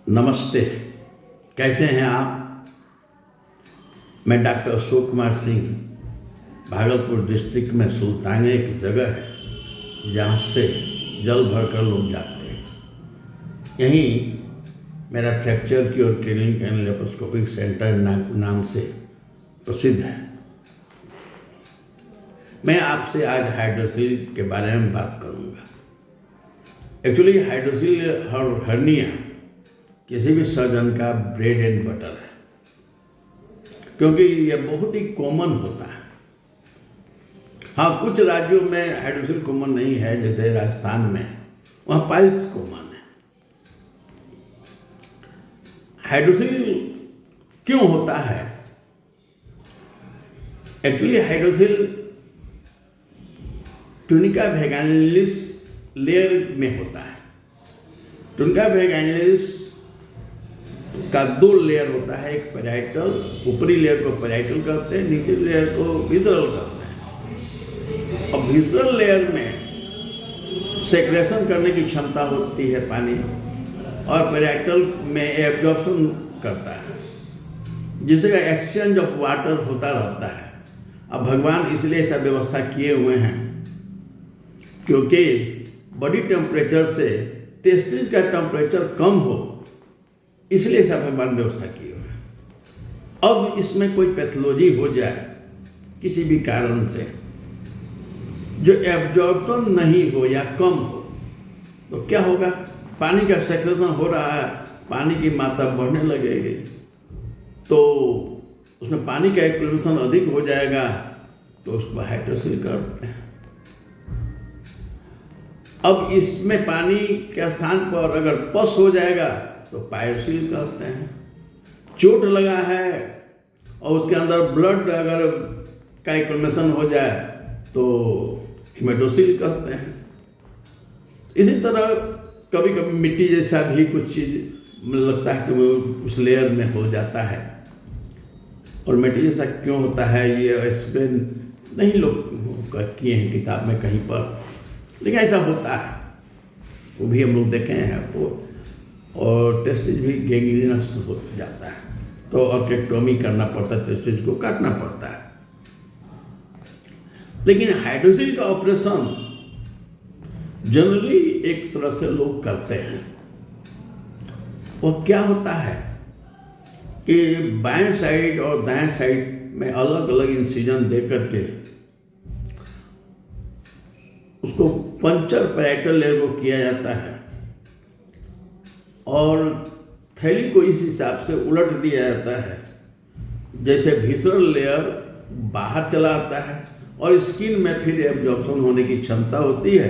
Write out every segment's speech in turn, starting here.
नमस्ते। कैसे हैं आप? मैं डॉक्टर अशोक कुमार सिंह, भागलपुर डिस्ट्रिक्ट में सुल्तानिया एक जगह है जहाँ से जल भरकर लोग जाते हैं। यहीं मेरा fracture cure clinic and laparoscopic centre नाम से प्रसिद्ध है। मैं आपसे आज हाइड्रोसील के बारे में बात करूँगा। एक्चुअली हाइड्रोसील हर्निया किसी भी सर्जन का ब्रेड एंड बटर है, क्योंकि यह बहुत ही कॉमन होता है। हाँ, कुछ राज्यों में हाइड्रोसील कॉमन नहीं है, जैसे राजस्थान में, वहाँ पाइल्स कॉमन है। हाइड्रोसील क्यों होता है? एक्चुअली हाइड्रोसील ट्यूनिका वैगानिलिस लेयर में होता है। ट्यूनिका वैगानिलिस का दो लेयर होता है, एक पैराइटल, ऊपरी लेयर को पैराइटल कहते हैं, नीचे लेयर को विसरल कहते हैं। और विसरल लेयर में सेक्रेशन करने की क्षमता होती है पानी, और पैराइटल में एब्जॉर्प्शन करता है, जिसका एक्सचेंज ऑफ वाटर होता रहता है। अब भगवान इसलिए ऐसा व्यवस्था किए हुए हैं क्योंकि बॉडी टेम्परेचर से टेस्टिस का टेम्परेचर कम हो, इसलिए ऐसा भगवान व्यवस्था किए हुए हैं। अब इसमें कोई पैथोलॉजी हो जाए किसी भी कारण से, जो एब्जॉर्प्शन नहीं हो या कम हो, तो क्या होगा? पानी का सेक्रेशन हो रहा है, पानी की मात्रा बढ़ने लगेगी, तो उसमें पानी का एक्सप्लोरेशन अधिक हो जाएगा, तो उसको हाइड्रोसील करते हैं। अब इसमें पानी के स्थान पर अगर पस हो जाएगा तो पायोसील कहते हैं। चोट लगा है और उसके अंदर ब्लड अगर का एक्सप्लोरेशन हो जाए तो हिमेटोसील कहते हैं। इसी तरह कभी कभी मिट्टी जैसा भी कुछ चीज़ लगता है कि वो उस लेयर में हो जाता है, और मिट्टी जैसा क्यों होता है ये एक्सप्लेन नहीं लोग किए हैं किताब में कहीं पर, लेकिन ऐसा होता है, वो भी हम लोग देखे हैं आपको। और टेस्टिस भी गैंग्रीनस हो जाता है, तो ऑप्टेक्टोमी करना पड़ता है, टेस्टिस को काटना पड़ता है। लेकिन हाइड्रोसील का ऑपरेशन जनरली एक तरह से लोग करते हैं। वो क्या होता है कि बाएं साइड और दाएं साइड में अलग अलग इंसिजन दे करके उसको पंचर पैराइटल लेयर को किया जाता है, और थैली को इस हिसाब से उलट दिया जाता है जैसे विसरल लेयर बाहर चला आता है, और स्किन में फिर एब्जॉर्प्शन होने की क्षमता होती है,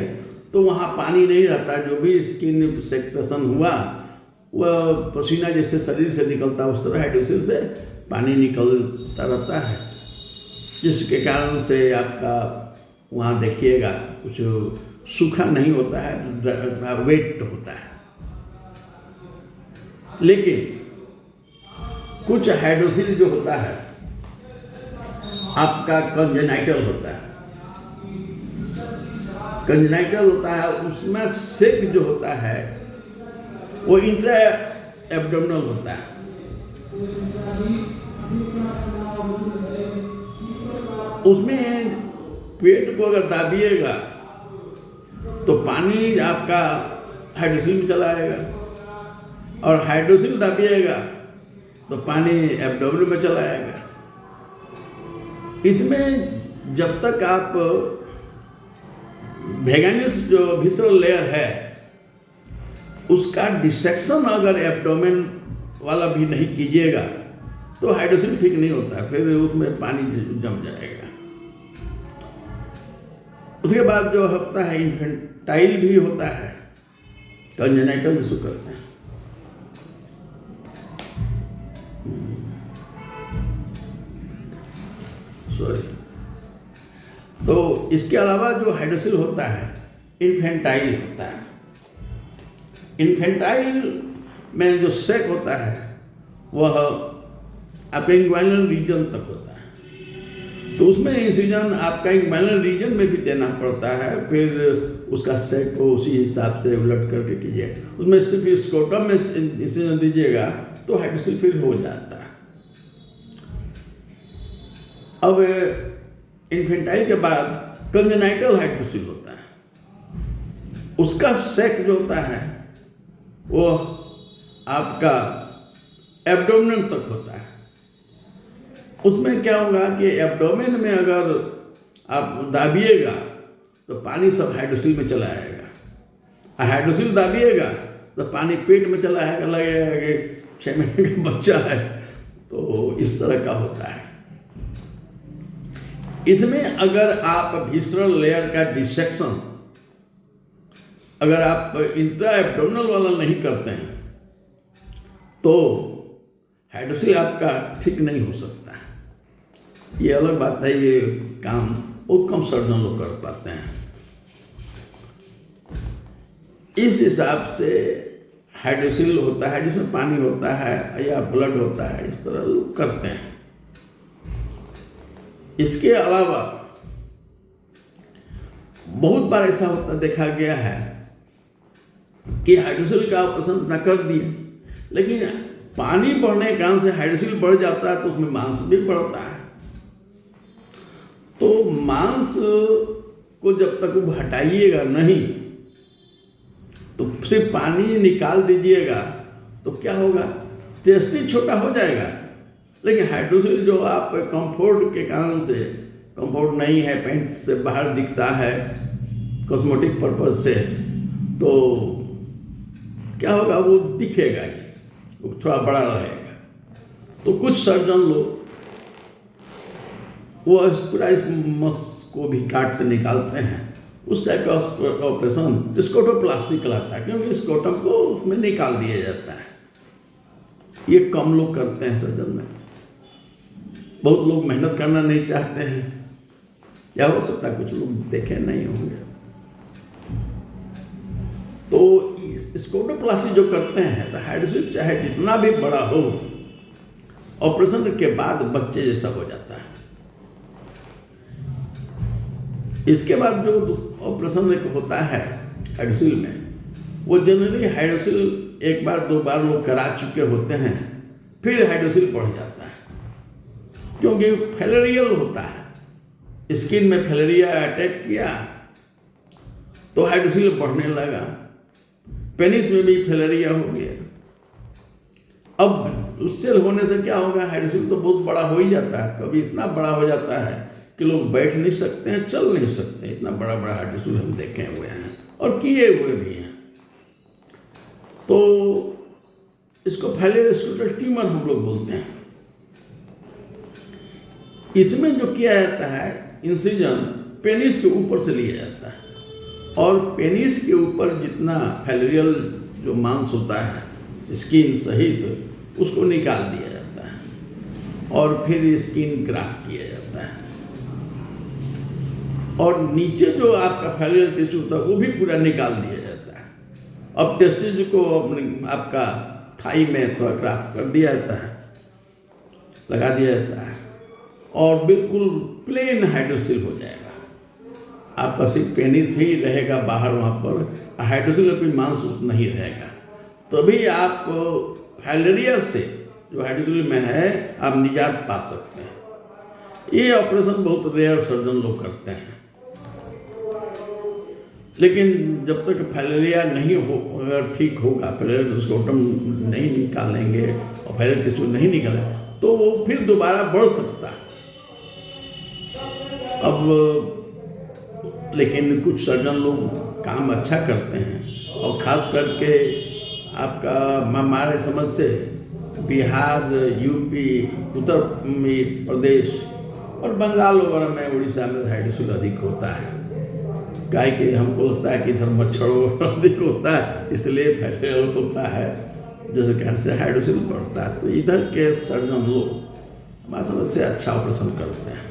तो वहाँ पानी नहीं रहता। जो भी स्किन सेक्रेशन हुआ वह पसीना जैसे शरीर से निकलता है, उस तरह हाइड्रोसील से पानी निकलता रहता है, जिसके कारण से आपका वहाँ देखिएगा कुछ सूखा नहीं होता है, वेट होता है। लेकिन कुछ हाइड्रोसील जो होता है आपका कंजेनाइटल होता है। कंजेनाइटल होता है, उसमें सेक जो होता है वो इंट्रा एब्डोमिनल होता है। उसमें पेट को अगर दाबिएगा तो पानी आपका हाइड्रोसील में चला आएगा, और हाइड्रोसील दाबिएगा तो पानी एब्डोमेन में चला आएगा। इसमें जब तक आप वैगानिलिस जो विसरल लेयर है उसका डिसेक्शन अगर एब्डोमेन वाला भी नहीं कीजिएगा तो हाइड्रोसील ठीक नहीं होता है, फिर उसमें पानी जम जाएगा। उसके बाद जो होता है इन्फेंटाइल भी होता है, कंजेनाइटल जिसको करते हैं। तो इसके अलावा जो हाइड्रोसील होता है इन्फेंटाइल होता है। इन्फेंटाइल में जो सेक होता है वह आपके इंग्वाइनल रीजन तक होता है। तो उसमें इंसिजन आपका इंगमेलन रीजन में भी देना पड़ता है, फिर उसका सेक को उसी हिसाब से उलट करके कीजिए। उसमें सिर्फ स्कोटम में इंसिजन दीजिएगा तो हाइड्रोसिल फिर हो जाता है। अब इन्फेंटाइल के बाद कंजेनाइटल हाइड्रोसिल होता है। उसका सेक जो होता है वो आपका एब्डोमेन तक होता है। उसमें क्या होगा कि एब्डोमेन में अगर आप दाबिएगा तो पानी सब हाइड्रोसिल में चला आएगा, हाइड्रोसिल दाबिएगा तो पानी पेट में चला आएगा, लगेगा कि 6 महीने का बच्चा है। तो इस तरह का होता है। इसमें अगर आप विसरल लेयर का डिसेक्शन अगर आप इंट्रा एब्डोमिनल वाला नहीं करते हैं तो हाइड्रोसिल आपका ठीक नहीं हो सकता। ये अलग बात है, ये काम बहुत कम सर्जन लोग कर पाते हैं। इस हिसाब से हाइड्रोसिल होता है जिसमें पानी होता है या ब्लड होता है, इस तरह लोग करते हैं। इसके अलावा बहुत बार ऐसा होता देखा गया है कि हाइड्रोसिल का ऑपरेशन न कर दिए, लेकिन पानी बढ़ने के कारण से हाइड्रोसिल बढ़ जाता है तो उसमें मांस भी बढ़ता है। तो मांस को जब तक वो हटाइएगा नहीं तो सिर्फ पानी निकाल दीजिएगा तो क्या होगा, टेस्टिस छोटा हो जाएगा, लेकिन हाइड्रोसिल जो आप कंफर्ट के कारण से कंफर्ट नहीं है, पैंट से बाहर दिखता है कॉस्मेटिक पर्पज से, तो क्या होगा, वो दिखेगा ही, वो थोड़ा बड़ा रहेगा। तो कुछ सर्जन लोग वो पूरा इस मस को भी काट के निकालते हैं। उस टाइप का ऑपरेशन स्कोटोप्लास्टी कहलाता है, क्योंकि स्कोटम को उसमें निकाल दिया जाता है। ये कम लोग करते हैं सर्जन में, बहुत लोग मेहनत करना नहीं चाहते हैं, या हो सकता है कुछ लोग देखे नहीं होंगे। तो स्कोटोप्लास्टी जो करते हैं तो हाइड्रोसिल चाहे जितना भी बड़ा हो, ऑपरेशन के बाद बच्चे जैसा हो जाता है। इसके बाद जो ऑपरेशन एक होता है हाइड्रोसिल में, वो जनरली हाइड्रोसिल एक बार 2 बार लोग करा चुके होते हैं, फिर हाइड्रोसिल बढ़ जाता है, क्योंकि फैलेरियल होता है। स्किन में फैलेरिया अटैक किया तो हाइड्रोसिल बढ़ने लगा, पेनिस में भी फैलेरिया हो गया। अब उससे होने से क्या होगा, हाइड्रोसिल तो बहुत बड़ा हो ही जाता है, कभी इतना बड़ा हो जाता है कि लोग बैठ नहीं सकते हैं, चल नहीं सकते। इतना बड़ा बड़ा हाइड्रोसिल हम देखे हुए हैं और किए हुए भी हैं। तो इसको फैलेरियोस्क्लेरोटल ट्यूमर हम लोग बोलते हैं। इसमें जो किया जाता है, इंसिजन पेनिस के ऊपर से लिया जाता है और पेनिस के ऊपर जितना फैलेरियल जो मांस होता है स्किन सहित, उसको निकाल दिया जाता है और फिर स्किन ग्राफ्ट किया जाता है। और नीचे जो आपका फैलेरियल टिश्यू होता है वो भी पूरा निकाल दिया जाता है। अब टेस्टिस को आपका थाई में थोड़ा ग्राफ्ट कर दिया जाता है, लगा दिया जाता है और बिल्कुल प्लेन हाइड्रोसिल हो जाएगा। आपका सिर्फ पेनिस ही रहेगा बाहर, वहाँ पर हाइड्रोसिल कोई मांस नहीं रहेगा। तभी आप फैलेरिया से जो हाइड्रोसिल में है आप निजात पा सकते हैं। ये ऑपरेशन बहुत रेयर सर्जन लोग करते हैं, लेकिन जब तक फैलेरिया नहीं हो, अगर ठीक होगा, फैलेरिया स्कोटम नहीं निकालेंगे और फैलेरिया टिश्यू नहीं निकालेंगे तो वो फिर दोबारा बढ़ सकता है। अब लेकिन कुछ सर्जन लोग काम अच्छा करते हैं और ख़ास करके आपका हमारे समझ से बिहार, यूपी, उत्तर प्रदेश और बंगाल वगैरह में, उड़ीसा में हाइड्रोसिल अधिक होता है। काहे कि हमको लगता है कि इधर मच्छर अधिक होता है, इसलिए फैलेरियल होता है, जैसे कहने से हाइड्रोसिल बढ़ता है। तो इधर के सर्जन लोग हमारे समझ से अच्छा ऑपरेशन करते हैं।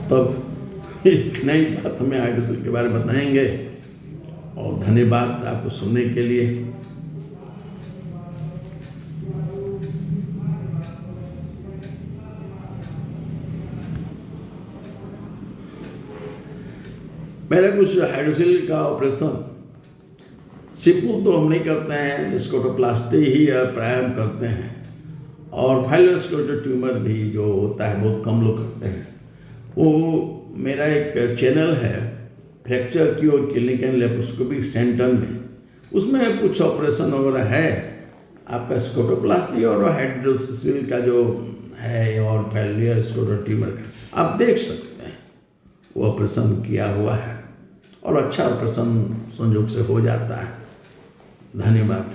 तब एक नई बात हमें हाइड्रोसिल के बारे में बताएंगे और धन्यवाद आपको सुनने के लिए। मेरा कुछ हाइड्रोसिल का ऑपरेशन सिंपल तो हम नहीं करते हैं, स्कोटोप्लास्टी ही प्राय हम करते हैं, और फाइलोस्कोटो ट्यूमर भी जो होता है बहुत कम लोग करते हैं। वो मेरा एक चैनल है fracture cure clinic and laparoscopic centre में, उसमें कुछ ऑपरेशन वगैरह है आपका स्कोटोप्लास्टी और हाइड्रोसिल का जो है और फैलियर स्कोटो ट्यूमर का, आप देख सकते हैं वो ऑपरेशन किया हुआ है और अच्छा ऑपरेशन संयोग से हो जाता है। धन्यवाद।